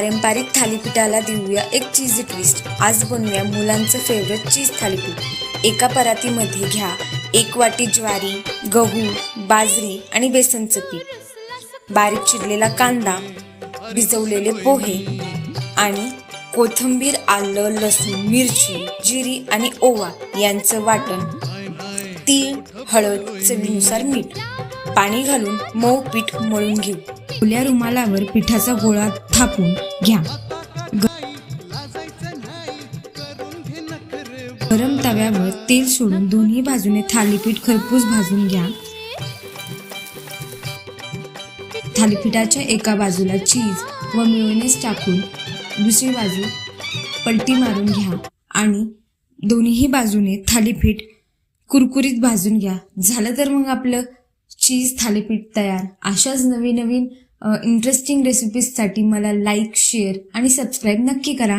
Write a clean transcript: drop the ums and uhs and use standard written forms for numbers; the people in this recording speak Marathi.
पारंपरिक थालीपीठाला देऊया एक चीजी ट्विस्ट। आज बनवूया मुलांचं फेवरेट चीज थालीपीठ। एका परातीमध्ये घ्या 1 वाटी ज्वारी, गहू, बाजरी आणि बेसनचं पीठ, बारीक चिरलेला कांदा, भिजवलेले पोहे आणि कोथिंबीर, आलं, लसूण, मिरची, जिरी आणि ओवा यांचं वाटण, तीळ, हळद, चवीनुसार मीठ, पाणी घालून मऊ पीठ मळून घेऊ। ओल्या रुमालावर पिठाचा गोळा थापून घ्या। गरम तव्यावर तेल सोडून दोन्ही बाजूने थालीपीठ खरपूस भाजून घ्या। थालीपीठाच्या एका बाजूला चीज व मेयोनेज टाकून दुसरी बाजू पलटी मारून घ्या आणि दोन्ही बाजूने थालीपीठ कुरकुरीत भाजून घ्या। झालं तर मग आपलं चीज थालीपीठ तयार। अशाच नवीन इंटरेस्टिंग रेसिपीजसाठी मला लाईक, शेअर आणि सबस्क्राईब नक्की करा।